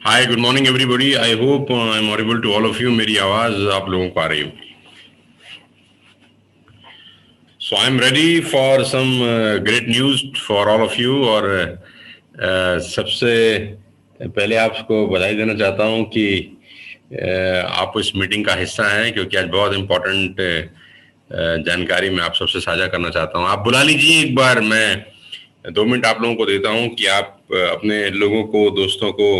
Hi, good morning everybody. I hope I am audible to all of you. मेरी आवाज आप लोगों को आ रही होगी। So I am ready for some great news for all of you. और सबसे पहले आपको बधाई देना चाहता हूं कि आप इस मीटिंग का हिस्सा हैं, क्योंकि आज बहुत इम्पोर्टेंट जानकारी मैं आप सबसे साझा करना चाहता हूं। आप बुला लीजिए एक बार, मैं 2 मिनट आप लोगों को देता हूं कि आप अपने लोगों को, दोस्तों को,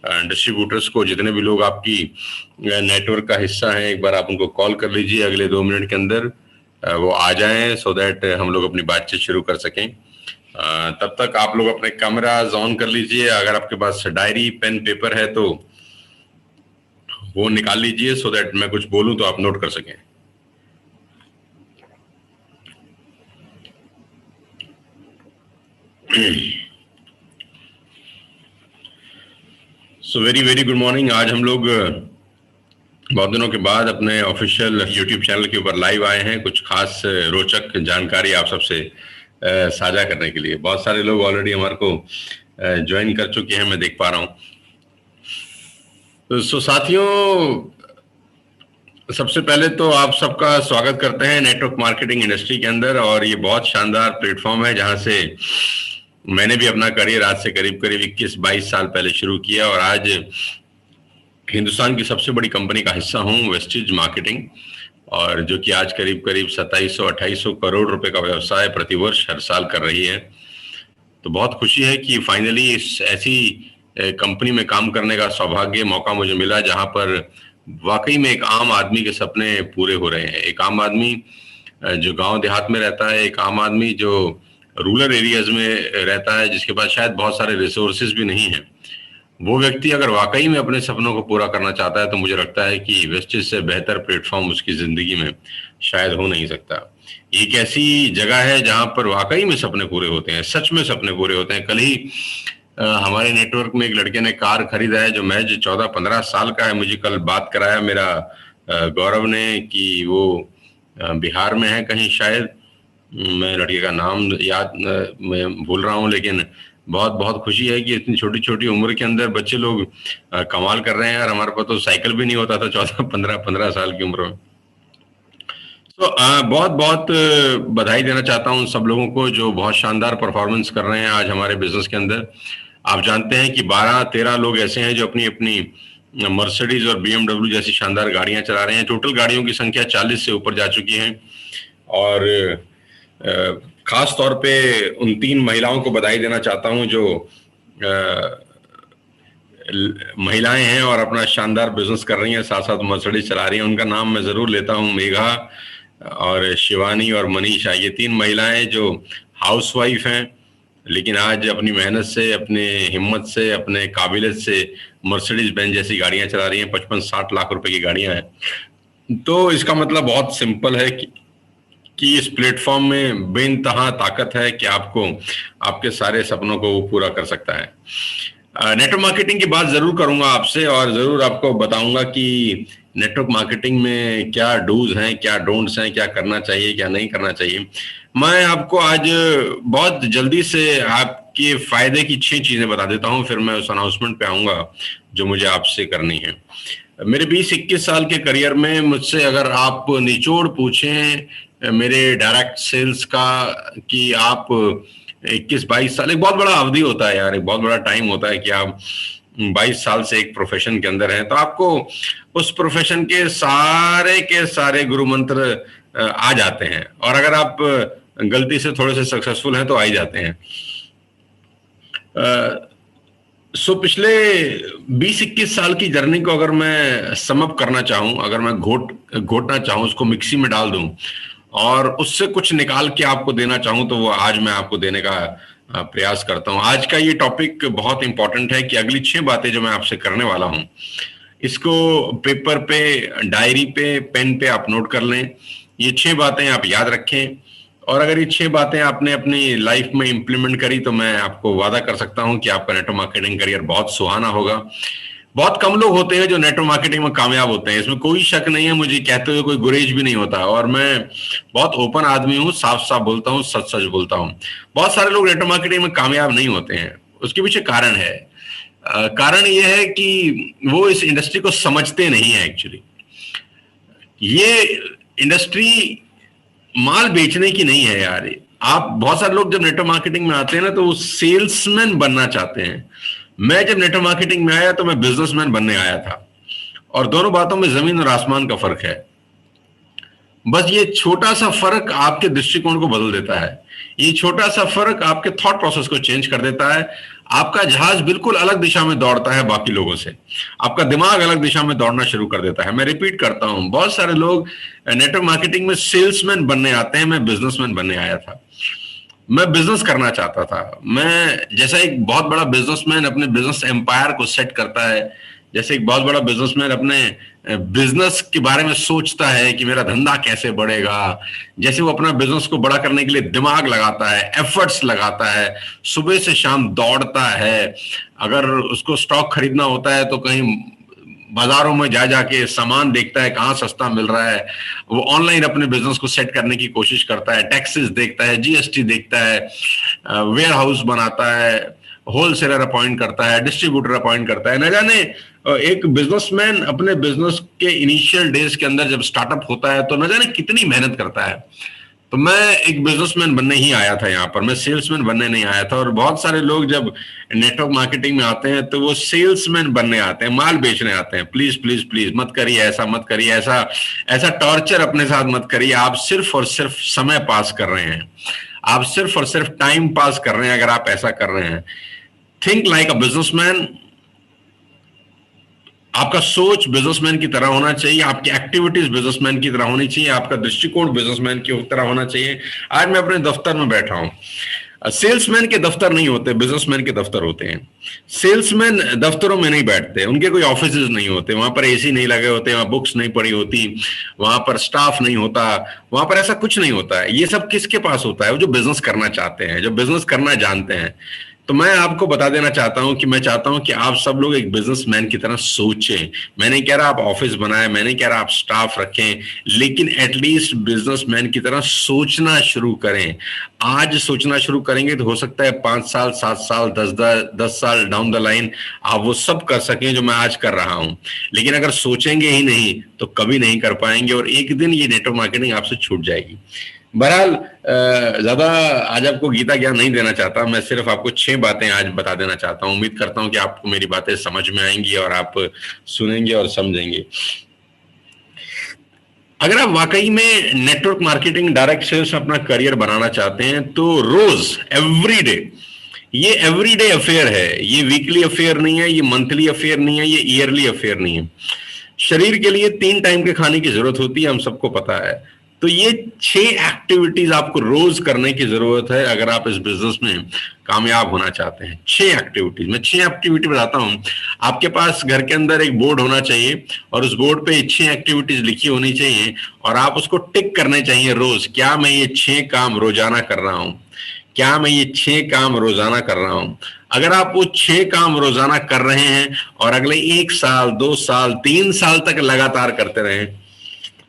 डिस्ट्रीब्यूटर्स को, जितने भी लोग आपकी नेटवर्क का हिस्सा हैं, एक बार आप उनको कॉल कर लीजिए अगले 2 मिनट के अंदर वो आ जाएं, सो दैट हम लोग अपनी बातचीत शुरू कर सकें। तब तक आप लोग अपने कैमराज ऑन कर लीजिए। अगर आपके पास डायरी पेन पेपर है तो वो निकाल लीजिए, सो दैट मैं कुछ बोलूं तो आप नोट कर सकें। So very very good morning. आज हम लोग बहुत दिनों के बाद अपने ऑफिशियल यूट्यूब चैनल के ऊपर लाइव आए हैं, कुछ खास रोचक जानकारी आप सबसे साझा करने के लिए। बहुत सारे लोग ऑलरेडी हमारे को ज्वाइन कर चुके हैं, मैं देख पा रहा हूं। तो साथियों, सबसे पहले तो आप सबका स्वागत करते हैं नेटवर्क मार्केटिंग इंडस्ट्री के अंदर। और ये बहुत शानदार प्लेटफॉर्म है जहां से मैंने भी अपना करियर आज से करीब करीब 21-22 साल पहले शुरू किया, और आज हिंदुस्तान की सबसे बड़ी कंपनी का हिस्सा हूं, वेस्टिज मार्केटिंग, और जो कि आज करीब करीब 2700-2800 करोड़ रुपए का व्यवसाय प्रतिवर्ष हर साल कर रही है। तो बहुत खुशी है कि फाइनली इस ऐसी कंपनी में काम करने का सौभाग्य, मौका मुझे मिला जहां पर वाकई में एक आम आदमी के सपने पूरे हो रहे हैं। एक आम आदमी जो गांव देहात में रहता है, एक आम आदमी जो रूरल एरियाज में रहता है, जिसके पास शायद बहुत सारे रिसोर्सेज भी नहीं है, वो व्यक्ति अगर वाकई में अपने सपनों को पूरा करना चाहता है तो मुझे लगता है कि वेस्टिज से बेहतर प्लेटफॉर्म उसकी जिंदगी में शायद हो नहीं सकता। एक ऐसी जगह है जहां पर वाकई में सपने पूरे होते हैं, सच में सपने पूरे होते हैं। कल ही हमारे नेटवर्क में एक लड़के ने कार खरीदा है जो महज 14-15 साल का है। मुझे कल बात कराया मेरा गौरव ने कि वो बिहार में है कहीं शायद, मैं लड़के का नाम याद मैं भूल रहा हूँ, लेकिन बहुत बहुत खुशी है कि इतनी छोटी छोटी उम्र के अंदर बच्चे लोग कमाल कर रहे हैं। यार, हमारे पास तो साइकिल भी नहीं होता था 14-15 साल की उम्र में। तो बहुत बहुत बधाई देना चाहता हूँ सब लोगों को जो बहुत शानदार परफॉर्मेंस कर रहे हैं आज हमारे बिजनेस के अंदर। आप जानते हैं कि 12-13 लोग ऐसे हैं जो अपनी अपनी मर्सिडीज और बीएमडब्ल्यू जैसी शानदार गाड़ियां चला रहे हैं। टोटल गाड़ियों की संख्या 40 से ऊपर जा चुकी है। और खास तौर पे उन 3 महिलाओं को बधाई देना चाहता हूं जो महिलाएं हैं और अपना शानदार बिजनेस कर रही हैं, साथ साथ मर्सिडीज चला रही हैं। उनका नाम मैं जरूर लेता हूं, मेघा और शिवानी और मनीषा। ये 3 महिलाएं जो हाउसवाइफ हैं, लेकिन आज अपनी मेहनत से, अपने हिम्मत से, अपने काबिलियत से मर्सिडीज बेंज जैसी गाड़ियां चला रही हैं। 55-60 लाख रुपए की गाड़ियां हैं। तो इसका मतलब बहुत सिंपल है कि इस प्लेटफॉर्म में बेइंतहा ताकत है कि आपको आपके सारे सपनों को वो पूरा कर सकता है। नेटवर्क मार्केटिंग की बात जरूर करूंगा आपसे, और जरूर आपको बताऊंगा कि नेटवर्क मार्केटिंग में क्या डूज हैं, क्या डोंट्स हैं, क्या करना चाहिए, क्या नहीं करना चाहिए। मैं आपको आज बहुत जल्दी से आपके फायदे की 6 चीजें बता देता हूं, फिर मैं उस अनाउंसमेंट पे आऊंगा जो मुझे आपसे करनी है। मेरे 20-21 साल के करियर में मुझसे अगर आप निचोड़ पूछें मेरे डायरेक्ट सेल्स का कि आप 21-22 साल, एक बहुत बड़ा अवधि होता है यार, एक बहुत बड़ा टाइम होता है कि आप 22 साल से एक प्रोफेशन के अंदर हैं, तो आपको उस प्रोफेशन के सारे गुरु मंत्र आ जाते हैं। और अगर आप गलती से थोड़े से सक्सेसफुल हैं तो आ ही जाते हैं। सो पिछले 20-21 साल की जर्नी को अगर मैं समअप करना चाहूं, अगर मैं घोटना चाहूं, उसको मिक्सी में डाल दूं और उससे कुछ निकाल के आपको देना चाहूं, तो वो आज मैं आपको देने का प्रयास करता हूं। आज का ये टॉपिक बहुत इंपॉर्टेंट है कि अगली 6 बातें जो मैं आपसे करने वाला हूं, इसको पेपर पे, डायरी पे, पेन पे आप नोट कर लें। ये 6 बातें आप याद रखें, और अगर ये 6 बातें आपने अपनी लाइफ में इंप्लीमेंट करी तो मैं आपको वादा कर सकता हूं कि आपका नेटवर्क मार्केटिंग करियर बहुत सुहाना होगा। बहुत कम लोग होते हैं जो नेटवर्क मार्केटिंग में कामयाब होते हैं, इसमें कोई शक नहीं है, मुझे कहते हुए कोई गुरेज भी नहीं होता। और मैं बहुत ओपन आदमी हूँ, साफ साफ बोलता हूँ, सच सच बोलता हूँ। बहुत सारे लोग नेटवर्क मार्केटिंग में कामयाब नहीं होते हैं, उसके पीछे कारण है। कारण यह है कि वो इस इंडस्ट्री को समझते नहीं है एक्चुअली। ये इंडस्ट्री माल बेचने की नहीं है यार। आप बहुत सारे लोग जब नेटवर्क मार्केटिंग में आते हैं ना तो वो सेल्समैन बनना चाहते हैं। मैं जब नेटवर्क मार्केटिंग में आया तो मैं बिजनेसमैन बनने आया था, और दोनों बातों में जमीन और आसमान का फर्क है। बस ये छोटा सा फर्क आपके दृष्टिकोण को बदल देता है। ये छोटा सा फर्क आपके थॉट प्रोसेस को चेंज कर देता है। आपका जहाज बिल्कुल अलग दिशा में दौड़ता है बाकी लोगों से। आपका दिमाग अलग दिशा में दौड़ना शुरू कर देता है। मैं रिपीट करता हूं, बहुत सारे लोग नेटवर्क मार्केटिंग में सेल्समैन बनने आते हैं। मैं बिजनेसमैन बनने आया था। मैं बिजनेस करना चाहता था। मैं जैसा एक बहुत बड़ा बिजनेसमैन अपने बिजनेस एम्पायर को सेट करता है, जैसे एक बहुत बड़ा बिजनेसमैन अपने बिजनेस के बारे में सोचता है कि मेरा धंधा कैसे बढ़ेगा, जैसे वो अपना बिजनेस को बड़ा करने के लिए दिमाग लगाता है, एफर्ट्स लगाता है, सुबह से शाम दौड़ता है। अगर उसको स्टॉक खरीदना होता है तो कहीं बाजारों में जा जाके सामान देखता है कहाँ सस्ता मिल रहा है। वो ऑनलाइन अपने बिजनेस को सेट करने की कोशिश करता है, टैक्सेस देखता है, जीएसटी देखता है, वेयर हाउस बनाता है, होलसेलर अपॉइंट करता है, डिस्ट्रीब्यूटर अपॉइंट करता है। न जाने एक बिजनेसमैन अपने बिजनेस के इनिशियल डेज के अंदर जब स्टार्टअप होता है तो न जाने कितनी मेहनत करता है। तो मैं एक बिजनेसमैन बनने ही आया था यहाँ पर, मैं सेल्समैन बनने नहीं आया था। और बहुत सारे लोग जब नेटवर्क मार्केटिंग में आते हैं तो वो सेल्समैन बनने आते हैं, माल बेचने आते हैं। प्लीज प्लीज प्लीज मत करिए ऐसा, मत करिए ऐसा, ऐसा टॉर्चर अपने साथ मत करिए। आप सिर्फ और सिर्फ समय पास कर रहे हैं, आप सिर्फ और सिर्फ टाइम पास कर रहे हैं अगर आप ऐसा कर रहे हैं। Think like a businessman. आपका सोच बिजनेसमैन की तरह होना चाहिए, आपकी एक्टिविटीज बिजनेसमैन की तरह होनी चाहिए, आपका दृष्टिकोण बिजनेसमैन की तरह होना चाहिए। आज मैं अपने दफ्तर में बैठा हूं। सेल्समैन के दफ्तर नहीं होते, बिजनेसमैन के दफ्तर होते हैं। सेल्समैन दफ्तरों में नहीं बैठते, उनके कोई ऑफिसेज नहीं होते, वहां पर एसी नहीं लगे होते, वहां बुक्स नहीं पड़ी होती, वहां पर स्टाफ नहीं होता, वहां पर ऐसा कुछ नहीं होता है। ये सब किसके पास होता है? वो जो बिजनेस करना चाहते हैं, जो बिजनेस करना जानते हैं। तो मैं आपको बता देना चाहता हूं कि मैं चाहता हूं कि आप सब लोग एक बिजनेसमैन की तरह सोचें। मैं नहीं कह रहा आप ऑफिस बनाएं, मैं नहीं कह रहा आप स्टाफ रखें, लेकिन एटलीस्ट बिजनेसमैन की तरह सोचना शुरू करें। आज सोचना शुरू करेंगे तो हो सकता है 5 साल, 7 साल, 10 साल डाउन द लाइन आप वो सब कर सकें जो मैं आज कर रहा हूं। लेकिन अगर सोचेंगे ही नहीं तो कभी नहीं कर पाएंगे, और एक दिन ये नेटवर्क मार्केटिंग आपसे छूट जाएगी। बहरहाल ज्यादा आज आपको गीता ज्ञान नहीं देना चाहता, मैं सिर्फ आपको 6 बातें आज बता देना चाहता हूं। उम्मीद करता हूं कि आपको मेरी बातें समझ में आएंगी और आप सुनेंगे और समझेंगे। अगर आप वाकई में नेटवर्क मार्केटिंग, डायरेक्ट सेल्स अपना करियर बनाना चाहते हैं तो रोज, एवरीडे, ये एवरीडे अफेयर है, ये वीकली अफेयर नहीं है, ये मंथली अफेयर नहीं है, ये ईयरली अफेयर नहीं है। शरीर के लिए 3 टाइम के खाने की जरूरत होती है, हम सबको पता है। तो ये 6 एक्टिविटीज आपको रोज करने की जरूरत है अगर आप इस बिजनेस में कामयाब होना चाहते हैं। 6 एक्टिविटीज, मैं 6 एक्टिविटी बताता हूं। आपके पास घर के अंदर एक बोर्ड होना चाहिए और उस बोर्ड पे 6 एक्टिविटीज लिखी होनी चाहिए और आप उसको टिक करने चाहिए रोज। क्या मैं ये 6 काम रोजाना कर रहा हूं? क्या मैं ये 6 काम रोजाना कर रहा हूं? अगर आप वो 6 काम रोजाना कर रहे हैं और अगले 1 साल, 2 साल, 3 साल तक लगातार करते रहे,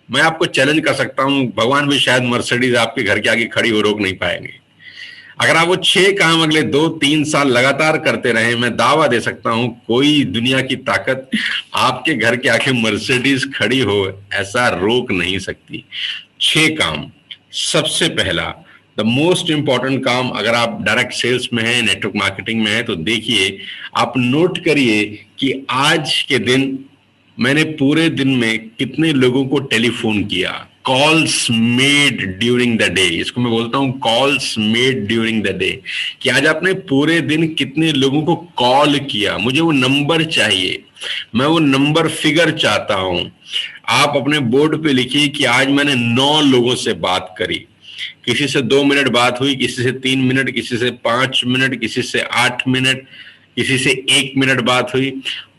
मैं आपको चैलेंज कर सकता हूं, भगवान भी शायद मर्सिडीज आपके घर के आगे खड़ी हो रोक नहीं पाएंगे। अगर आप वो 6 काम अगले 2-3 साल लगातार करते रहे, मैं दावा दे सकता हूं कोई दुनिया की ताकत आपके घर के आगे मर्सिडीज खड़ी हो ऐसा रोक नहीं सकती। 6 काम। सबसे पहला, द मोस्ट इंपॉर्टेंट काम, अगर आप डायरेक्ट सेल्स में हैं, नेटवर्क मार्केटिंग में हैं, तो देखिए, आप नोट करिए कि आज के दिन मैंने पूरे दिन में कितने लोगों को टेलीफोन किया। Calls made during the day, इसको मैं बोलता हूं calls made during the day, कि आज आपने पूरे दिन कितने लोगों को कॉल किया। मुझे वो नंबर चाहिए, मैं वो नंबर फिगर चाहता हूं। आप अपने बोर्ड पे लिखिए कि आज मैंने 9 लोगों से बात करी। किसी से 2 मिनट बात हुई, किसी से 3 मिनट, किसी से 5 मिनट, किसी से 8 मिनट, किसी से 1 मिनट बात हुई।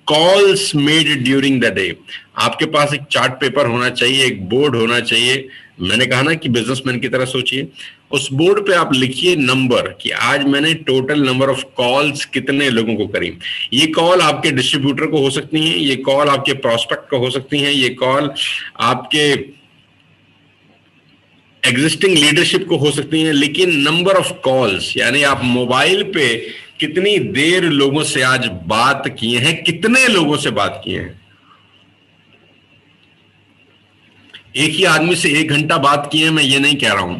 Calls made during the day. आपके पास एक चार्ट पेपर होना चाहिए, एक बोर्ड होना चाहिए। मैंने कहा ना कि बिजनेसमैन की तरह सोचिए। उस बोर्ड पे आप लिखिए नंबर, कि आज मैंने टोटल नंबर ऑफ कॉल्स कितने लोगों को करी। ये कॉल आपके डिस्ट्रीब्यूटर को हो सकती हैं, ये कॉल आपके प्रोस्पेक्ट को हो सकती हैं, ये कॉल आपके एग्जिस्टिंग लीडरशिप को हो सकती हैं, लेकिन नंबर ऑफ कॉल्स, यानी आप मोबाइल पे कितनी देर लोगों से आज बात किए हैं, कितने लोगों से बात किए हैं? एक ही आदमी से 1 घंटा बात किए हैं, मैं ये नहीं कह रहा हूं।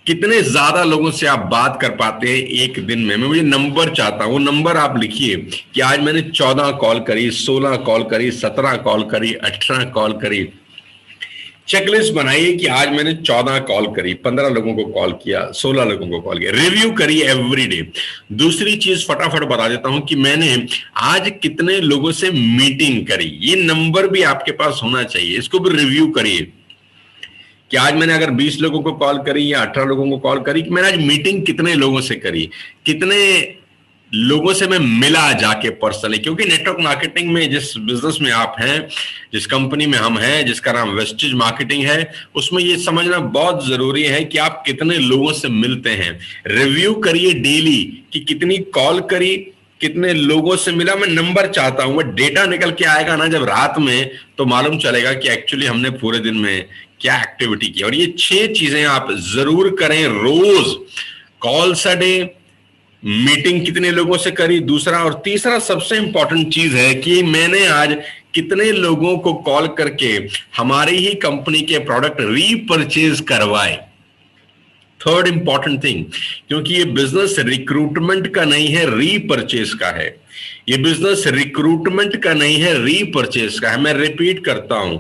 कितने ज्यादा लोगों से आप बात कर पाते हैं एक दिन में? मैं मुझे नंबर चाहता हूं, वो नंबर आप लिखिए कि आज मैंने 14 कॉल करी, 16 कॉल करी, 17 कॉल करी, 18 कॉल करी। चेकलिस्ट बनाइए कि आज मैंने 14 कॉल करी, 15 लोगों को कॉल किया, 16 लोगों को कॉल किया। रिव्यू करिए एवरी डे। दूसरी चीज फटाफट बता देता हूं कि मैंने आज कितने लोगों से मीटिंग करी। ये नंबर भी आपके पास होना चाहिए, इसको भी रिव्यू करिए कि आज मैंने अगर 20 लोगों को कॉल करी या 18 लोगों को कॉल करी, कि मैंने आज मीटिंग कितने लोगों से करी, कितने लोगों से मैं मिला जाके पर्सनली। क्योंकि नेटवर्क मार्केटिंग में, जिस बिजनेस में आप हैं, जिस कंपनी में हम हैं, जिसका नाम वेस्टेज मार्केटिंग है, उसमें ये समझना बहुत जरूरी है कि आप कितने लोगों से मिलते हैं। रिव्यू करिए डेली कि कितनी कॉल करी, कितने लोगों से मिला। मैं नंबर चाहता हूं, वो डेटा निकल के आएगा ना जब रात में, तो मालूम चलेगा कि एक्चुअली हमने पूरे दिन में क्या एक्टिविटी की। और ये 6 चीजें आप जरूर करें रोज। कॉल्स अ डे, मीटिंग कितने लोगों से करी, दूसरा। और तीसरा सबसे इंपॉर्टेंट चीज है कि मैंने आज कितने लोगों को कॉल करके हमारी ही कंपनी के प्रोडक्ट रीपरचेज करवाए। थर्ड इंपॉर्टेंट थिंग, क्योंकि ये बिजनेस रिक्रूटमेंट का नहीं है, रीपरचेज का है। ये बिजनेस रिक्रूटमेंट का नहीं है, रीपरचेज का है। मैं रिपीट करता हूं,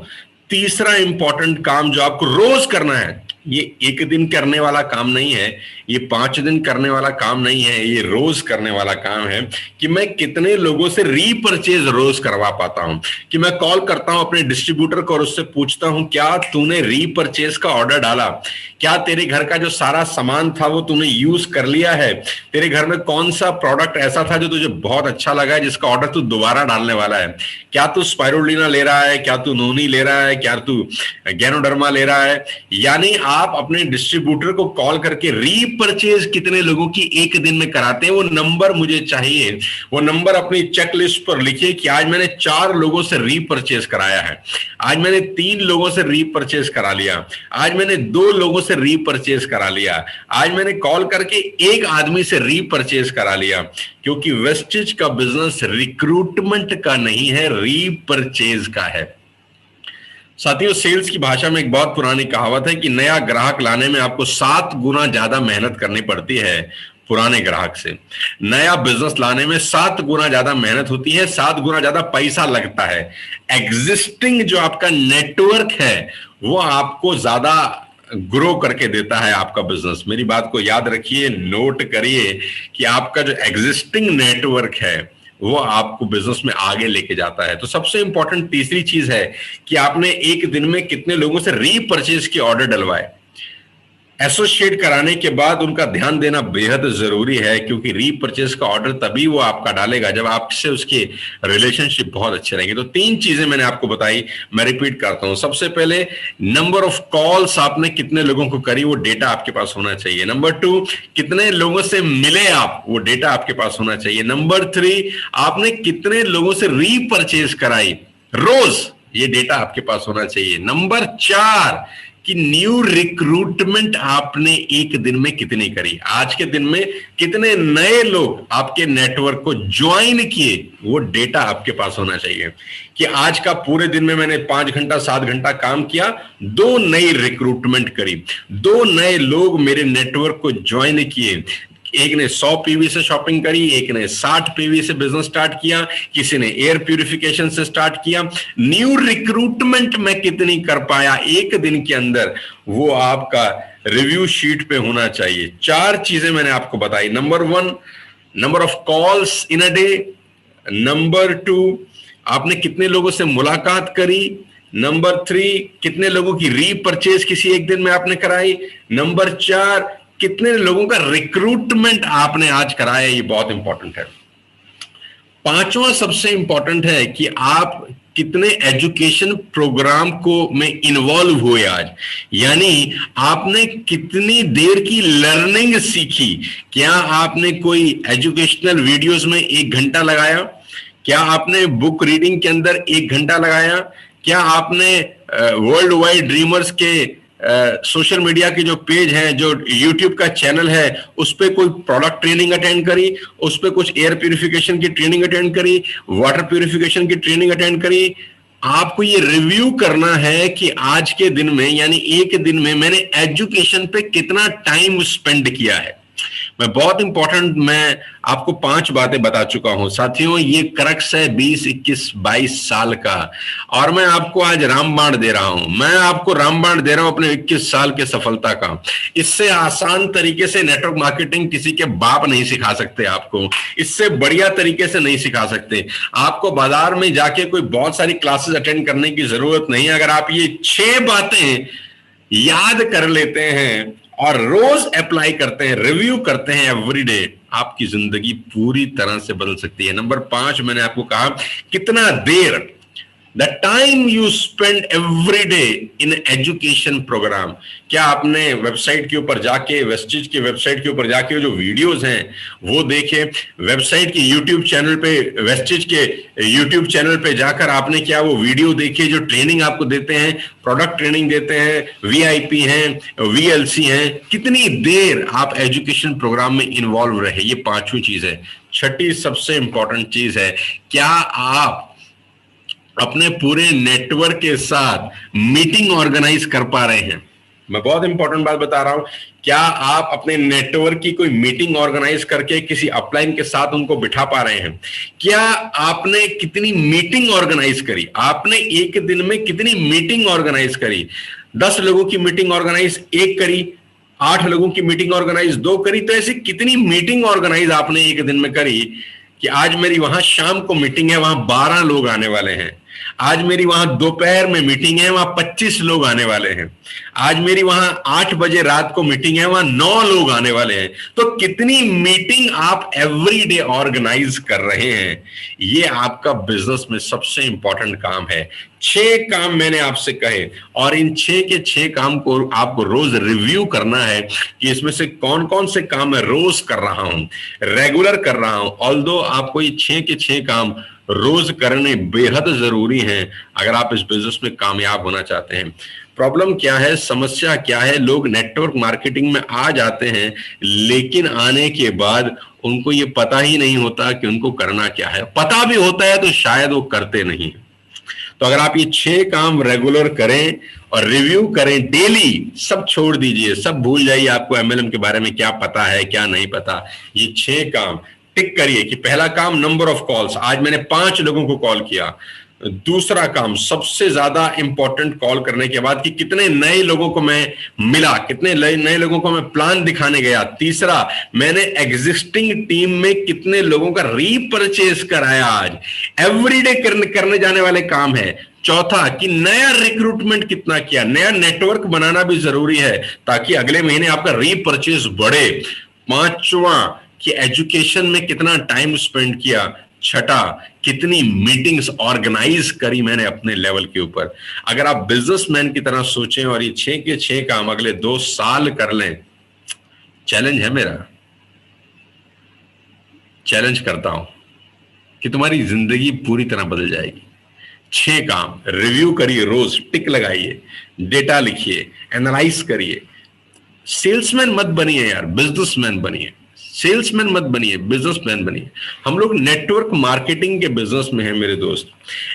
तीसरा इंपॉर्टेंट काम जो आपको रोज करना है, ये एक दिन करने वाला काम नहीं है, ये 5 दिन करने वाला काम नहीं है, ये रोज करने वाला काम है कि मैं कितने लोगों से रीपरचेज रोज करवा पाता हूं। कि मैं कॉल करता हूं अपने डिस्ट्रीब्यूटर को और उससे पूछता हूं, क्या तूने रीपरचेज का ऑर्डर डाला? क्या तेरे घर का जो सारा सामान था वो तूने यूज कर लिया है? तेरे घर में कौन सा प्रोडक्ट ऐसा था जो तुझे बहुत अच्छा लगा है, जिसका ऑर्डर तू दोबारा डालने वाला है? क्या तू स्पाइरुलिना ले रहा है? क्या तू नोनी ले रहा है? क्या तू गैनोडर्मा ले रहा है? यानी आप अपने डिस्ट्रीब्यूटर को कॉल करके रीपरचेज कितने लोगों की एक दिन में कराते हैं, वो नंबर मुझे चाहिए। वो नंबर अपनी चेकलिस्ट पर लिखिए कि आज मैंने 4 लोगों से रीपरचेज कराया है, आज मैंने 3 लोगों से रीपरचेज करा लिया, आज मैंने 2 लोगों से रीपरचेज करा लिया, आज मैंने कॉल करके 1 आदमी से रीपरचेज करा लिया। क्योंकि वेस्टेज का बिजनेस रिक्रूटमेंट का नहीं है, रीपरचेज का है। साथियों, सेल्स की भाषा में एक बहुत पुरानी कहावत है कि नया ग्राहक लाने में आपको 7 गुना ज्यादा मेहनत करनी पड़ती है पुराने ग्राहक से। नया बिजनेस लाने में 7 गुना ज्यादा मेहनत होती है, 7 गुना ज्यादा पैसा लगता है। एग्जिस्टिंग जो आपका नेटवर्क है वो आपको ज्यादा ग्रो करके देता है आपका बिजनेस। मेरी बात को याद रखिए, नोट करिए कि आपका जो एग्जिस्टिंग नेटवर्क है वो आपको बिजनेस में आगे लेके जाता है। तो सबसे इंपॉर्टेंट तीसरी चीज है कि आपने एक दिन में कितने लोगों से रीपरचेज के ऑर्डर डलवाए। एसोसिएट कराने के बाद उनका ध्यान देना बेहद जरूरी है, क्योंकि रीपरचेज का ऑर्डर तभी वो आपका डालेगा जब आपसे उसके रिलेशनशिप बहुत अच्छे रहेंगे। तो 3 चीजें मैंने आपको बताई, मैं रिपीट करता हूं। सबसे पहले, नंबर ऑफ कॉल्स आपने कितने लोगों को करी, वो डेटा आपके पास होना चाहिए। नंबर 2, कितने लोगों से मिले आप, वो डेटा आपके पास होना चाहिए। नंबर 3, आपने कितने लोगों से रीपरचेज कराई रोज, ये डेटा आपके पास होना चाहिए। नंबर 4, कि न्यू रिक्रूटमेंट आपने एक दिन में कितनी करी, आज के दिन में कितने नए लोग आपके नेटवर्क को ज्वाइन किए, वो डेटा आपके पास होना चाहिए। कि आज का पूरे दिन में मैंने 5 घंटा 7 घंटा काम किया, 2 नई रिक्रूटमेंट करी, 2 नए लोग मेरे नेटवर्क को ज्वाइन किए। एक ने 100 पीवी से शॉपिंग करी, एक ने 60 पीवी से बिजनेस स्टार्ट किया, किसी ने एयर प्यूरिफिकेशन से स्टार्ट किया। न्यू रिक्रूटमेंट में कितनी कर पाया एक दिन के अंदर, वो आपका रिव्यू शीट पे होना चाहिए। 4 चीजें मैंने आपको बताई। Number 1, number of calls in a day. Number 2, आपने कितने लोगों से मुलाकात करी। नंबर 3, कितने लोगों की रीपरचेज किसी एक दिन में आपने कराई। नंबर 4, कितने लोगों का रिक्रूटमेंट आपने आज कराया, ये बहुत इंपॉर्टेंट है। 5वां सबसे इंपॉर्टेंट है कि आप कितने एजुकेशन प्रोग्राम को में इन्वॉल्व हुए आज, यानी आपने कितनी देर की लर्निंग सीखी। क्या आपने कोई एजुकेशनल वीडियोस में 1 घंटा लगाया? क्या आपने बुक रीडिंग के अंदर 1 घंटा लगाया? क्या आपने वर्ल्ड वाइड ड्रीमर्स के सोशल मीडिया के जो पेज हैं, जो यूट्यूब का चैनल है, उस पर कोई प्रोडक्ट ट्रेनिंग अटेंड करी, उस पर कुछ एयर प्यूरिफिकेशन की ट्रेनिंग अटेंड करी, वाटर प्यूरिफिकेशन की ट्रेनिंग अटेंड करी। आपको ये रिव्यू करना है कि आज के दिन में, यानी एक दिन में मैंने एजुकेशन पे कितना टाइम स्पेंड किया है। मैं बहुत इंपॉर्टेंट, मैं आपको 5 बातें बता चुका हूं साथियों। ये क्रक्स है 20, 21, 22 साल का, और मैं आपको आज रामबाण दे रहा हूं। मैं आपको रामबाण दे रहा हूं अपने 21 साल के सफलता का। इससे आसान तरीके से नेटवर्क मार्केटिंग किसी के बाप नहीं सिखा सकते आपको, इससे बढ़िया तरीके से नहीं सिखा सकते। आपको बाजार में जाके कोई बहुत सारी क्लासेस अटेंड करने की जरूरत नहीं। अगर आप ये 6 बातें याद कर लेते हैं और रोज अप्लाई करते हैं, रिव्यू करते हैं एवरीडे, आपकी जिंदगी पूरी तरह से बदल सकती है। नंबर 5 मैंने आपको कहा, कितना देर, the time you spend every day in education program. क्या आपने वेबसाइट के ऊपर जाके, वेस्टिज के वेबसाइट के ऊपर जाके जो वीडियोस हैं वो देखे, वेबसाइट के यूट्यूब चैनल पे, वेस्टिज के यूट्यूब चैनल पे जाकर आपने क्या वो वीडियो देखे जो ट्रेनिंग आपको देते हैं, प्रोडक्ट ट्रेनिंग देते हैं, वीआईपी हैं, वीएलसी हैं, कितनी देर आप एजुकेशन प्रोग्राम में इन्वॉल्व रहे। ये 5वीं चीज है। 6ठी सबसे इंपॉर्टेंट चीज है, क्या आप अपने पूरे नेटवर्क के साथ मीटिंग ऑर्गेनाइज कर पा रहे हैं। मैं बहुत इंपॉर्टेंट बात बता रहा हूं, क्या आप अपने नेटवर्क की कोई मीटिंग ऑर्गेनाइज करके किसी अपलाइन के साथ उनको बिठा पा रहे हैं। क्या आपने कितनी मीटिंग ऑर्गेनाइज करी, आपने एक दिन में कितनी मीटिंग ऑर्गेनाइज करी। 10 लोगों की मीटिंग ऑर्गेनाइज 1 करी, 8 लोगों की मीटिंग ऑर्गेनाइज 2 करी, तो ऐसी कितनी मीटिंग ऑर्गेनाइज आपने एक दिन में करी कि आज मेरी वहां शाम को मीटिंग है, वहां 12 लोग आने वाले हैं। आज मेरी वहां दोपहर में मीटिंग है, वहां 25 लोग आने वाले हैं। आज मेरी वहां 8 बजे रात को मीटिंग है, वहां 9 लोग आने वाले हैं। तो कितनी मीटिंग आप एवरी डे ऑर्गेनाइज कर रहे हैं, ये आपका बिजनेस में सबसे इंपॉर्टेंट काम है। 6 काम मैंने आपसे कहे, और इन 6 के 6 काम को आपको रोज रिव्यू करना है कि इसमें से कौन कौन से काम मैं रोज कर रहा हूं, रेगुलर कर रहा हूं। ऑल्दो आपको ये 6 के 6 काम रोज करने बेहद जरूरी हैं अगर आप इस बिजनेस में कामयाब होना चाहते हैं। प्रॉब्लम क्या है, समस्या क्या है, लोग नेटवर्क मार्केटिंग में आ जाते हैं, लेकिन आने के बाद उनको ये पता ही नहीं होता कि उनको करना क्या है। पता भी होता है तो शायद वो करते नहीं। तो अगर आप ये 6 काम रेगुलर करें और रिव्यू करें डेली, सब छोड़ दीजिए, सब भूल जाइए आपको एमएलएम के बारे में क्या पता है क्या नहीं पता। ये 6 काम टिक करिए कि पहला काम, नंबर ऑफ कॉल्स, आज मैंने 5 लोगों को कॉल किया। दूसरा काम, सबसे ज्यादा इंपॉर्टेंट, कॉल करने के बाद कि कितने नए लोगों को मैं मिला, कितने नए लोगों को मैं प्लान दिखाने गया। तीसरा, मैंने एग्जिस्टिंग टीम में कितने लोगों का रीपरचेज कराया। आज एवरीडे करने जाने वाले काम है। चौथा, कि नया रिक्रूटमेंट कितना किया, नया नेटवर्क बनाना भी जरूरी है ताकि अगले महीने आपका रीपरचेज बढ़े। पांचवा, कि एजुकेशन में कितना टाइम स्पेंड किया। छठा, कितनी मीटिंग्स ऑर्गेनाइज करी मैंने अपने लेवल के ऊपर। अगर आप बिजनेसमैन की तरह सोचें और ये 6 के 6 काम अगले 2 साल कर लें, चैलेंज है मेरा, चैलेंज करता हूं कि तुम्हारी जिंदगी पूरी तरह बदल जाएगी। 6 काम रिव्यू करिए, रोज टिक लगाइए, डेटा लिखिए, एनालाइज करिए। सेल्समैन मत बनिए यार, बिजनेसमैन बनिए। सेल्समैन मत बनिए, बिजनेसमैन बनिए। हम लोग नेटवर्क मार्केटिंग के बिजनेस में हैं मेरे दोस्त।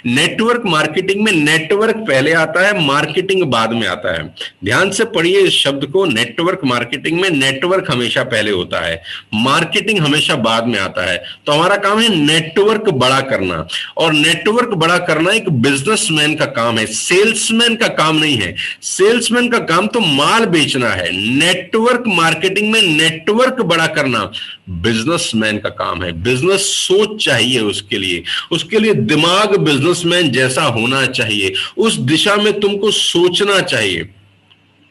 नेटवर्क मार्केटिंग में नेटवर्क पहले आता है, मार्केटिंग बाद में आता है। ध्यान से पढ़िए इस शब्द को। नेटवर्क मार्केटिंग में नेटवर्क हमेशा पहले होता है, मार्केटिंग हमेशा बाद में आता है। तो हमारा काम है नेटवर्क बड़ा करना, और नेटवर्क बड़ा करना एक बिजनेसमैन का काम है, सेल्समैन का काम नहीं है। सेल्समैन का काम तो माल बेचना है। नेटवर्क मार्केटिंग में नेटवर्क बड़ा करना बिजनेसमैन का काम है। बिजनेस सोच चाहिए उसके लिए दिमाग बिजनेसमैन जैसा होना चाहिए। उस दिशा में तुमको सोचना चाहिए।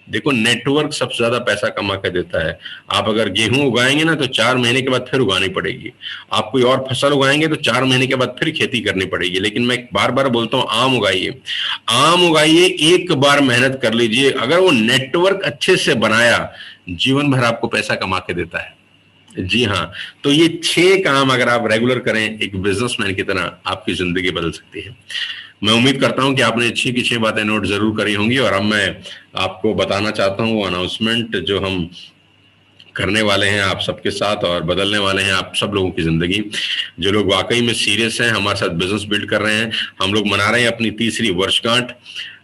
देखो, नेटवर्क सबसे ज्यादा पैसा कमा के देता है। आप अगर गेहूं उगाएंगे ना तो 4 महीने के बाद फिर उगानी पड़ेगी। आप कोई और फसल उगाएंगे तो 4 महीने के बाद फिर खेती करनी पड़ेगी। लेकिन मैं बार बार बोलता हूं, आम उगाइए, आम उगाइए, एक बार मेहनत कर लीजिए। अगर वो नेटवर्क अच्छे से बनाया, जीवन भर आपको पैसा कमा के देता है। जी हाँ, तो ये 6 काम अगर आप रेगुलर करें एक बिजनेसमैन की तरह, आपकी जिंदगी बदल सकती है। मैं उम्मीद करता हूं कि आपने अच्छी की 6 बातें नोट जरूर करी होंगी, और अब मैं आपको बताना चाहता हूं वो अनाउंसमेंट जो हम करने वाले हैं आप सबके साथ, और बदलने वाले हैं आप सब लोगों की जिंदगी। जो लोग वाकई में सीरियस हैं, हमारे साथ बिजनेस बिल्ड कर रहे हैं, हम लोग मना रहे हैं अपनी तीसरी वर्षगांठ।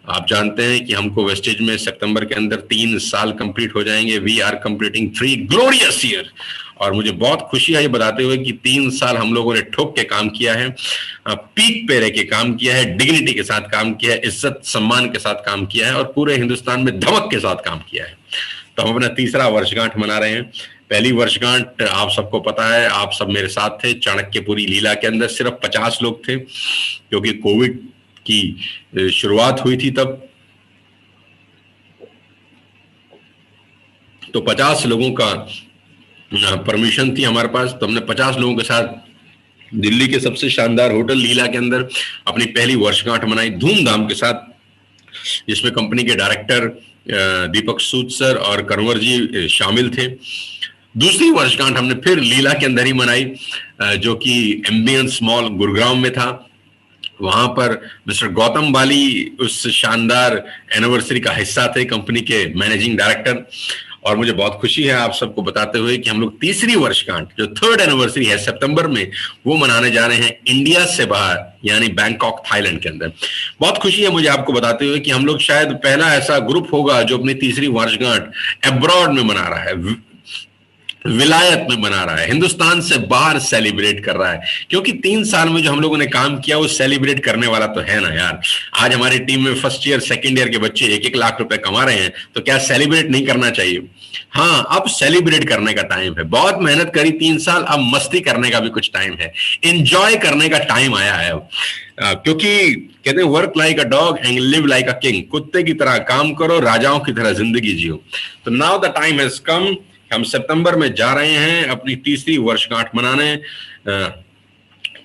आप जानते हैं कि हमको वेस्टेज में सितंबर के अंदर 3 साल कंप्लीट हो जाएंगे। We are completing 3 glorious year, और मुझे बहुत खुशी है ये बताते हुए कि 3 साल हम लोगों ने ठोक के काम किया है, पीक पे रह के काम किया है, डिग्निटी के साथ काम किया है, इज्जत सम्मान के साथ काम किया है, और पूरे हिंदुस्तान में धमक के साथ काम किया है। तो हम अपना तीसरा वर्षगांठ मना रहे हैं। पहली वर्षगांठ आप सबको पता है, आप सब मेरे साथ थे चाणक्यपुरी लीला के अंदर। सिर्फ 50 लोग थे, क्योंकि कोविड की शुरुआत हुई थी तब, तो 50 लोगों का परमिशन थी हमारे पास। तो हमने 50 लोगों के साथ दिल्ली के सबसे शानदार होटल लीला के अंदर अपनी पहली वर्षगांठ मनाई धूमधाम के साथ, जिसमें कंपनी के डायरेक्टर दीपक सूद सर और कंवर जी शामिल थे। दूसरी वर्षगांठ हमने फिर लीला के अंदर ही मनाई, जो कि एम्बियंस मॉल गुरुग्राम में था। वहां पर मिस्टर गौतम बाली उस शानदार एनिवर्सरी का हिस्सा थे, कंपनी के मैनेजिंग डायरेक्टर। और मुझे बहुत खुशी है आप सबको बताते हुए कि हम लोग तीसरी वर्षगांठ, जो 3rd एनिवर्सरी है सितंबर में, वो मनाने जा रहे हैं इंडिया से बाहर, यानी बैंकॉक थाईलैंड के अंदर। बहुत खुशी है मुझे आपको बताते हुए कि हम लोग शायद पहला ऐसा ग्रुप होगा जो अपनी तीसरी वर्षगांठ अब्रॉड में मना रहा है, विलायत में मना रहा है, हिंदुस्तान से बाहर सेलिब्रेट कर रहा है। क्योंकि 3 साल में जो हम लोगों ने काम किया वो सेलिब्रेट करने वाला तो है ना यार। आज हमारी टीम में फर्स्ट ईयर सेकंड ईयर के बच्चे 1-1 लाख रुपए कमा रहे हैं, तो क्या सेलिब्रेट नहीं करना चाहिए? हाँ, अब सेलिब्रेट करने का टाइम है। बहुत मेहनत करी 3 साल, अब मस्ती करने का भी कुछ टाइम है, एंजॉय करने का टाइम आया है अब। क्योंकि कहते हैं work like a dog and live like a king. कुत्ते की तरह काम करो, राजाओं की तरह जिंदगी जियो। तो now the time has come. हम सितंबर में जा रहे हैं अपनी तीसरी वर्षगांठ मनाने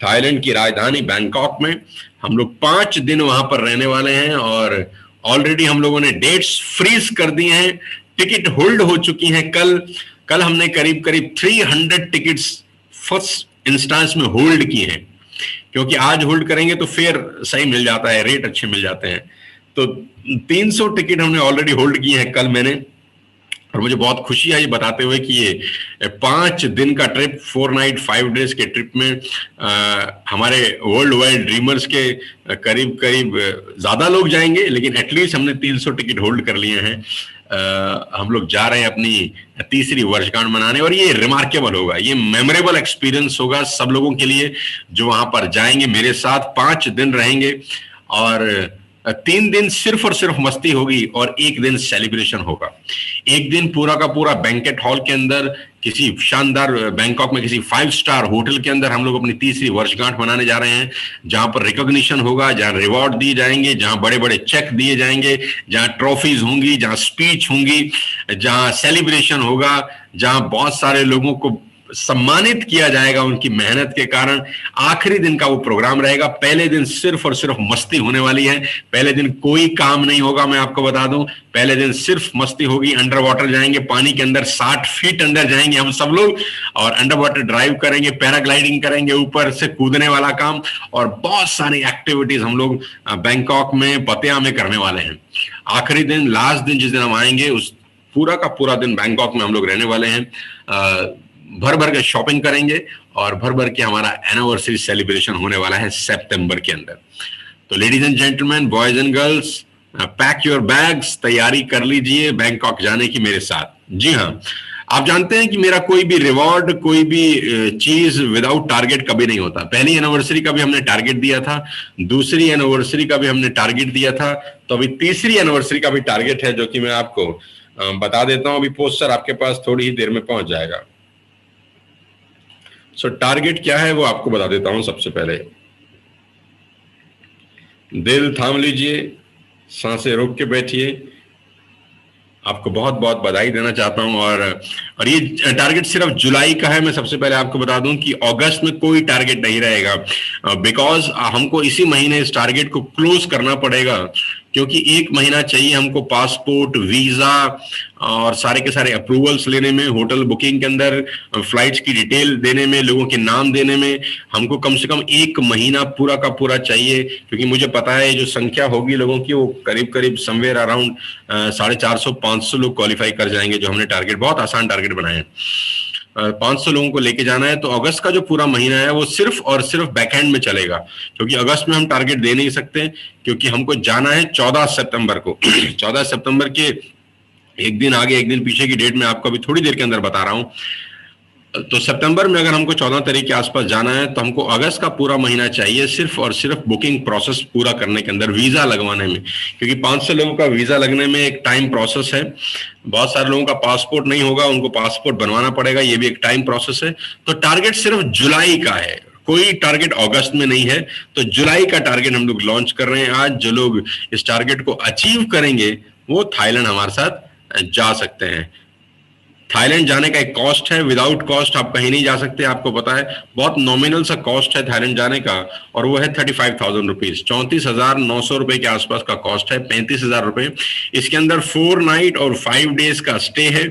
थाईलैंड की राजधानी बैंकॉक में। हम लोग 5 दिन वहां पर रहने वाले हैं, और ऑलरेडी हम लोगों ने डेट्स फ्रीज कर दी हैं, टिकट होल्ड हो चुकी हैं। कल हमने करीब 300 टिकट्स फर्स्ट इंस्टांस में होल्ड की हैं, क्योंकि आज होल्ड करेंगे तो फेयर सही मिल जाता है, रेट अच्छे मिल जाते हैं। तो 300 टिकट हमने ऑलरेडी होल्ड की हैं कल मैंने। और मुझे बहुत खुशी है ये बताते हुए कि ये 5 दिन का ट्रिप, 4 नाइट 5 डेज के ट्रिप में हमारे वर्ल्ड वाइड ड्रीमर्स के करीब ज्यादा लोग जाएंगे, लेकिन एटलीस्ट हमने 300 टिकट होल्ड कर लिए हैं। हम लोग जा रहे हैं अपनी तीसरी वर्षगांठ मनाने, और ये रिमार्केबल होगा, ये मेमोरेबल एक्सपीरियंस होगा सब लोगों के लिए जो वहां पर जाएंगे मेरे साथ। 5 दिन रहेंगे, और 3 दिन सिर्फ और सिर्फ मस्ती होगी, और 1 दिन सेलिब्रेशन होगा। 1 दिन पूरा का पूरा बैंकेट हॉल के अंदर, किसी शानदार बैंकॉक में किसी 5 स्टार होटल के अंदर हम लोग अपनी तीसरी वर्षगांठ मनाने जा रहे हैं, जहां पर रिकॉग्निशन होगा, जहां रिवॉर्ड दिए जाएंगे, जहां बड़े बड़े चेक दिए जाएंगे, जहां ट्रॉफीज होंगी, जहां स्पीच होंगी, जहां सेलिब्रेशन होगा, जहां बहुत सारे लोगों को सम्मानित किया जाएगा उनकी मेहनत के कारण। आखिरी दिन का वो प्रोग्राम रहेगा। पहले दिन सिर्फ और सिर्फ मस्ती होने वाली है। पहले दिन कोई काम नहीं होगा, मैं आपको बता दूं। पहले दिन सिर्फ मस्ती होगी। अंडर वाटर जाएंगे, पानी के अंदर 60 फीट अंदर जाएंगे हम सब लोग, और अंडर वाटर ड्राइव करेंगे, पैराग्लाइडिंग करेंगे, ऊपर से कूदने वाला काम, और बहुत सारी एक्टिविटीज हम लोग बैंकॉक में, पतिया में करने वाले हैं। आखिरी दिन, लास्ट दिन जिस दिन हम आएंगे, उस पूरा का पूरा दिन बैंकॉक में हम लोग रहने वाले हैं। भर भर के शॉपिंग करेंगे, और भर भर के हमारा एनिवर्सरी सेलिब्रेशन होने वाला है सितंबर के अंदर। तो ladies and gentleman, boys and girls, pack your bags, तैयारी कर लीजिए बैंकॉक जाने की मेरे साथ। जी हाँ, आप जानते हैं कि मेरा कोई भी रिवॉर्ड, कोई भी चीज विदाउट टारगेट कभी नहीं होता। पहली एनिवर्सरी का भी हमने टारगेट दिया था, दूसरी एनिवर्सरी का भी हमने टारगेट दिया था, तो अभी तीसरी एनिवर्सरी का भी टारगेट है, जो कि मैं आपको बता देता हूं। अभी पोस्टर आपके पास थोड़ी ही देर में पहुंच जाएगा। सो टारगेट क्या है वो आपको बता देता हूं। सबसे पहले दिल थाम लीजिए, सांसें रोक के बैठिए। आपको बहुत बहुत बधाई देना चाहता हूं, और ये टारगेट सिर्फ जुलाई का है। मैं सबसे पहले आपको बता दूं कि अगस्त में कोई टारगेट नहीं रहेगा, बिकॉज हमको इसी महीने इस टारगेट को क्लोज करना पड़ेगा, क्योंकि एक महीना चाहिए हमको पासपोर्ट, वीजा और सारे के सारे अप्रूवल्स लेने में, होटल बुकिंग के अंदर, फ्लाइट्स की डिटेल देने में, लोगों के नाम देने में हमको कम से कम एक महीना पूरा का पूरा चाहिए। क्योंकि मुझे पता है जो संख्या होगी लोगों की वो करीब करीब समवेयर अराउंड 450-500 लोग क्वालिफाई कर जाएंगे। जो हमने टारगेट, बहुत आसान टारगेट बनाए हैं, 500 लोगों को लेके जाना है। तो अगस्त का जो पूरा महीना है वो सिर्फ और सिर्फ बैकएंड में चलेगा, क्योंकि अगस्त में हम टारगेट दे नहीं सकते, क्योंकि हमको जाना है 14 सितंबर को। 14 सितंबर के एक दिन आगे एक दिन पीछे की डेट में आपको अभी थोड़ी देर के अंदर बता रहा हूं। तो सितंबर में अगर हमको 14 तारीख के आसपास जाना है तो हमको अगस्त का पूरा महीना चाहिए सिर्फ और सिर्फ बुकिंग प्रोसेस पूरा करने के अंदर, वीजा लगवाने में। क्योंकि 500 लोगों का वीजा लगने में एक टाइम प्रोसेस है। बहुत सारे लोगों का पासपोर्ट नहीं होगा, उनको पासपोर्ट बनवाना पड़ेगा, ये भी एक टाइम प्रोसेस है। तो टारगेट सिर्फ जुलाई का है, कोई टारगेट अगस्त में नहीं है। तो जुलाई का टारगेट हम लोग लॉन्च कर रहे हैं आज। जो लोग इस टारगेट को अचीव करेंगे वो थाईलैंड हमारे साथ जा सकते हैं। थाईलैंड जाने का एक कॉस्ट है, विदाउट कॉस्ट आप कहीं नहीं जा सकते, आपको पता है। बहुत नॉमिनल सा कॉस्ट है थाईलैंड जाने का, और वो है 35,000 रुपीज, 34,900 रुपए के आसपास का कॉस्ट है, 35,000 रुपए। इसके अंदर 4 नाइट और 5 डेज का स्टे है।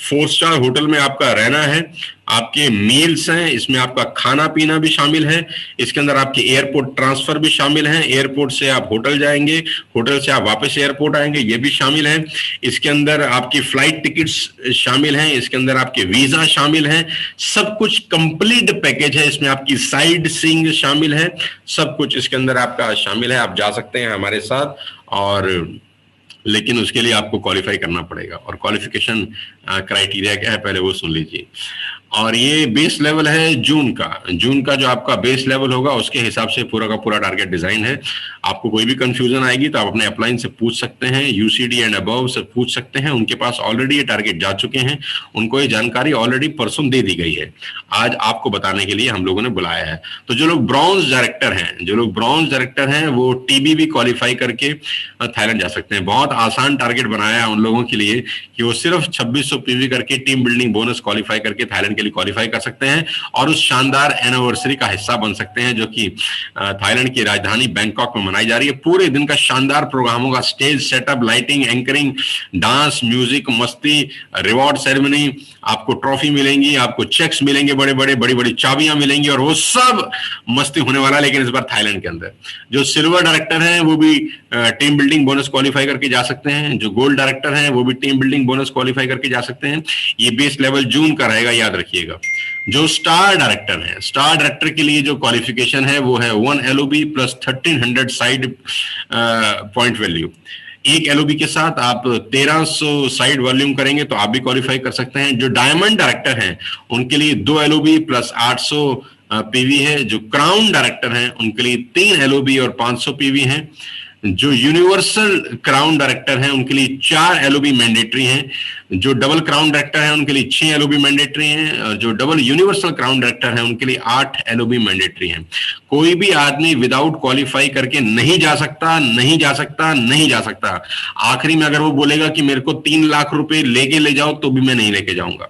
4 स्टार होटल में आपका रहना है, आपके मील्स हैं, इसमें आपका खाना पीना भी शामिल है, इसके अंदर आपके एयरपोर्ट ट्रांसफर भी शामिल है, एयरपोर्ट से आप होटल जाएंगे, होटल से आप वापस एयरपोर्ट आएंगे, ये भी शामिल है। इसके अंदर आपकी फ्लाइट टिकट्स शामिल हैं, इसके अंदर आपके वीजा शामिल हैं, सब कुछ कंप्लीट पैकेज है। इसमें आपकी साइड सीइंग शामिल है, सब कुछ इसके अंदर आपका शामिल है। आप जा सकते हैं हमारे साथ, और लेकिन उसके लिए आपको क्वालिफाई करना पड़ेगा। और क्वालिफिकेशन क्राइटेरिया क्या है पहले वो सुन लीजिए। और ये बेस लेवल है जून का जो आपका बेस लेवल होगा उसके हिसाब से पूरा का पूरा टारगेट डिजाइन है। आपको कोई भी कंफ्यूजन आएगी तो आप अपने अपलाइन से पूछ सकते हैं, यूसीडी एंड अबव से पूछ सकते हैं। उनके पास ऑलरेडी ये टारगेट जा चुके हैं, उनको ये जानकारी ऑलरेडी परसों दे दी गई है, आज आपको बताने के लिए हम लोगों ने बुलाया है। तो जो लोग ब्रॉन्ज डायरेक्टर हैं वो टीबीबी क्वालिफाई करके थाईलैंड जा सकते हैं। बहुत आसान टारगेट बनाया है उन लोगों के लिए कि वो सिर्फ 2600 पीवी करके टीम बिल्डिंग बोनस क्वालिफाई करके थाईलैंड के लिए क्वालिफाई कर सकते हैं और उस शानदार एनिवर्सरी का हिस्सा बन सकते हैं जो कि थाईलैंड की राजधानी बैंकॉक में मनाई जा रही है। पूरे दिन का शानदार प्रोग्राम होगा, stage setup, lighting, anchoring, dance, music, मस्ती, रिवॉर्ड सेरेमनी, आपको ट्रॉफी मिलेंगी, आपको चेक्स मिलेंगे, बड़ी बड़ी चाबियां मिलेंगी, और वो सब मस्ती होने वाला है। लेकिन इस बार थाईलैंड के अंदर जो सिल्वर डायरेक्टर हैं वो भी टीम बिल्डिंग बोनस क्वालिफाई करके जा सकते हैं, जो गोल्ड डायरेक्टर हैं वो भी टीम बिल्डिंग बोनस क्वालिफाई करके जा सकते हैं। ये बेस लेवल जून का रहेगा, याद रखिएगा। जो स्टार डायरेक्टर है, स्टार डायरेक्टर के लिए जो क्वालिफिकेशन है वो है 1 LOB plus 1300 side point value. एक LOB के साथ आप 1300 साइड वॉल्यूम करेंगे तो आप भी क्वालिफाई कर सकते हैं। जो डायमंड डायरेक्टर हैं उनके लिए 2 LOB प्लस 800 पीवी है। जो क्राउन डायरेक्टर हैं उनके लिए 3 LOB और 500 पीवी है। जो यूनिवर्सल क्राउन डायरेक्टर हैं उनके लिए 4 LOB मैंडेटरी हैं। जो डबल क्राउन डायरेक्टर हैं उनके लिए 6 LOB मैंडेटरी हैं। और जो डबल यूनिवर्सल क्राउन डायरेक्टर हैं उनके लिए 8 LOB मैंडेटरी हैं। कोई भी आदमी विदाउट क्वालिफाई करके नहीं जा सकता। आखिरी में अगर वो बोलेगा कि मेरे को 3 लाख रुपए लेके ले जाओ तो भी मैं नहीं लेके जाऊंगा।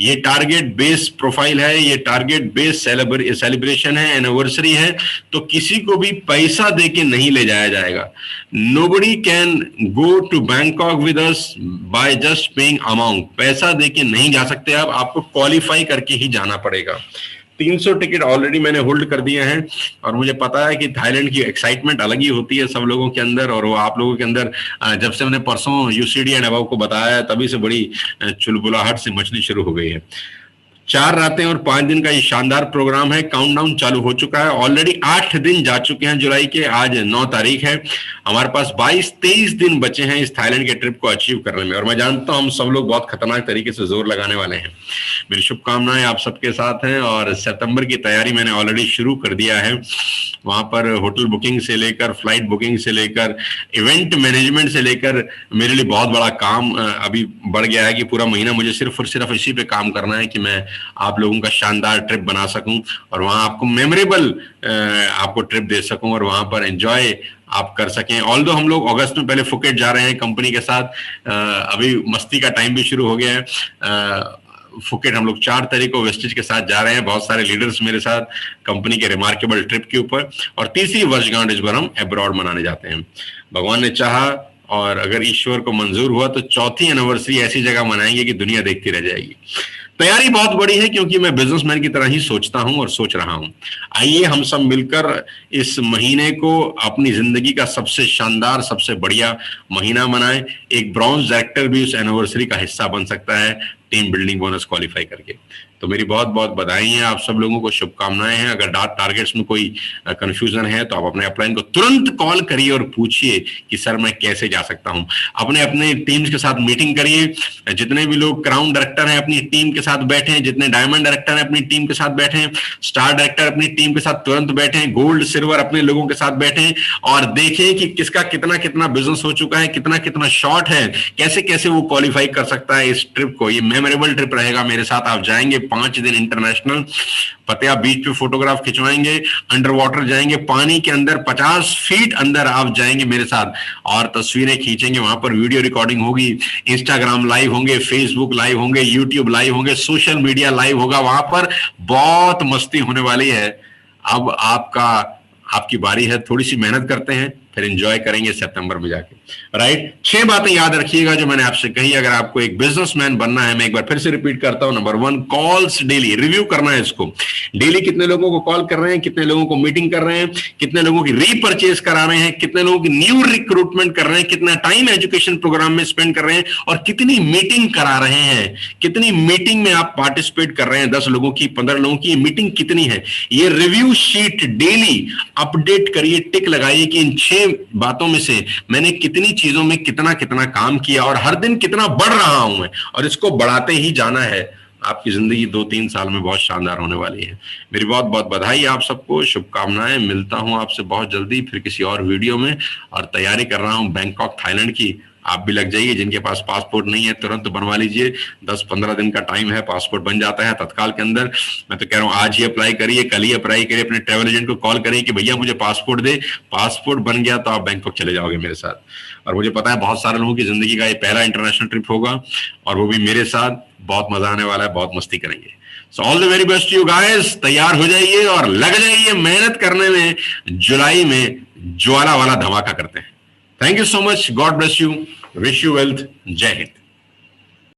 ये टारगेट बेस प्रोफाइल है, ये टारगेट बेस सेलिब्रेशन है, एनिवर्सरी है, तो किसी को भी पैसा देके नहीं ले जाया जाएगा। Nobody can go to Bangkok with us by just paying amount. पैसा देके नहीं जा सकते आप, आपको क्वालिफाई करके ही जाना पड़ेगा। 300 टिकट ऑलरेडी मैंने होल्ड कर दिए हैं और मुझे पता है कि थाईलैंड की एक्साइटमेंट अलग ही होती है सब लोगों के अंदर, और वो आप लोगों के अंदर जब से मैंने परसों यूसीडी एंड अबव को बताया तभी से बड़ी चुलबुलाहट से मचनी शुरू हो गई है। 4 रातें और 5 दिन का ये शानदार प्रोग्राम है। काउंटडाउन चालू हो चुका है, ऑलरेडी 8 दिन जा चुके हैं जुलाई के, आज 9 तारीख है। हमारे पास 22-23 दिन बचे हैं इस थाईलैंड के ट्रिप को अचीव करने में, और मैं जानता हूं हम सब लोग बहुत खतरनाक तरीके से जोर लगाने वाले हैं। मेरी शुभकामनाएं आप सबके साथ हैं, और सितंबर की तैयारी मैंने ऑलरेडी शुरू कर दिया है। वहां पर होटल बुकिंग से लेकर, फ्लाइट बुकिंग से लेकर, इवेंट मैनेजमेंट से लेकर मेरे लिए बहुत बड़ा काम अभी बढ़ गया है कि पूरा महीना मुझे सिर्फ और सिर्फ इसी पे काम करना है कि मैं आप लोगों का शानदार ट्रिप बना सकूं और वहां आपको मेमोरेबल आपको ट्रिप दे सकूं और वहां पर एंजॉय आप कर सकें। ऑल्दो हम लोग अगस्त में पहले फुकेट जा रहे हैं कंपनी के साथ, अभी मस्ती का टाइम भी शुरू हो गया है। फुकेट हम लोग 4 तारीख को वेस्टेज के साथ जा रहे हैं, बहुत सारे लीडर्स मेरे साथ कंपनी के रिमार्केबल ट्रिप के ऊपर। और तीसरी वर्षगांठ इस बार हम अब्रॉड मनाने जाते हैं। भगवान ने चाहा और अगर ईश्वर को मंजूर हुआ तो चौथी एनिवर्सरी ऐसी जगह मनाएंगे कि दुनिया देखती रह जाएगी। तैयारी बहुत बड़ी है क्योंकि मैं बिजनेसमैन की तरह ही सोचता हूं और सोच रहा हूं। आइए हम सब मिलकर इस महीने को अपनी जिंदगी का सबसे शानदार, सबसे बढ़िया महीना मनाएं। एक ब्रॉन्ज डायरेक्टर भी उस एनिवर्सरी का हिस्सा बन सकता है टीम बिल्डिंग बोनस क्वालिफाई करके। तो मेरी बहुत बहुत बधाई है, आप सब लोगों को शुभकामनाएं हैं। अगर टारगेट्स में कोई कंफ्यूजन है तो आप अपने अपलाइन को तुरंत कॉल करिए और पूछिए कि सर मैं कैसे जा सकता हूं। अपने अपने टीम्स के साथ मीटिंग करिए। जितने भी लोग क्राउन डायरेक्टर हैं अपनी टीम के साथ बैठे हैं, जितने डायमंड डायरेक्टर हैं अपनी टीम के साथ बैठे हैं, स्टार डायरेक्टर अपनी टीम के साथ तुरंत बैठे हैं, गोल्ड सिल्वर अपने लोगों के साथ बैठे हैं और देखें कि किसका कितना कितना बिजनेस हो चुका है, कितना कितना शॉर्ट है, कैसे कैसे वो क्वालिफाई कर सकता है इस ट्रिप को। ये मेमोरेबल ट्रिप रहेगा मेरे साथ। आप जाएंगे 5 दिन इंटरनेशनल, पतिया बीच पे फोटोग्राफ खिंचवाएंगे, अंडर वाटर जाएंगे, पानी के अंदर 50 फीट अंदर आप जाएंगे मेरे साथ और तस्वीरें खींचेंगे। वहां पर वीडियो रिकॉर्डिंग होगी, इंस्टाग्राम लाइव होंगे, फेसबुक लाइव होंगे, यूट्यूब लाइव होंगे, सोशल मीडिया लाइव होगा। वहां पर बहुत मस्ती होने वाली है। अब आपकी बारी है, थोड़ी सी मेहनत करते हैं फिर एंजॉय करेंगे सितंबर में जाके। राइट, 6 बातें याद रखिएगा जो मैंने आपसे कही। अगर आपको एक बिजनेसमैन बनना है, मैं एक बार फिर से रिपीट करता हूं। नंबर 1, कॉल्स डेली, रिव्यू करना है इसको। डेली कितने लोगों को कॉल कर रहे हैं, कितने लोगों को मीटिंग कर रहे हैं, कितने लोगों की रीपरचेज करा रहे हैं, कितने लोगों की न्यू रिक्रूटमेंट कर रहे हैं, कितना टाइम एजुकेशन प्रोग्राम में स्पेंड कर रहे हैं और कितनी मीटिंग करा रहे हैं, कितनी मीटिंग में आप पार्टिसिपेट कर रहे हैं। 10 लोगों की, 15 लोगों की मीटिंग कितनी है। ये रिव्यू शीट डेली अपडेट करिए, टिक लगाइए कि इन 6 बातों में से मैंने कितनी चीजों में कितना कितना काम किया और हर दिन कितना बढ़ रहा हूं मैं, और इसको बढ़ाते ही जाना है। आपकी जिंदगी 2-3 साल में बहुत शानदार होने वाली है। मेरी बहुत बहुत बधाई आप सबको, शुभकामनाएं। मिलता हूं आपसे बहुत जल्दी फिर किसी और वीडियो में। और तैयारी कर रहा हूं बैंकॉक थाईलैंड की, आप भी लग जाइए। जिनके पास पासपोर्ट नहीं है तुरंत बनवा लीजिए, 10-15 दिन का टाइम है, पासपोर्ट बन जाता है तत्काल के अंदर। मैं तो कह रहा हूँ आज ही अप्लाई करिए, कल ही अप्लाई करिए, अपने ट्रैवल एजेंट को कॉल करिए कि भैया मुझे पासपोर्ट दे। पासपोर्ट बन गया तो आप बैंकॉक चले जाओगे मेरे साथ। और मुझे पता है बहुत सारे लोगों की जिंदगी का ये पहला इंटरनेशनल ट्रिप होगा और वो भी मेरे साथ। बहुत मजा आने वाला है, बहुत मस्ती करेंगे। So all the very best you guys. तैयार हो जाइए और लग जाइए मेहनत करने में। जुलाई में ज्वाला वाला धमाका करते हैं। Thank you so much, God bless you, wish you wealth, जय हिंद।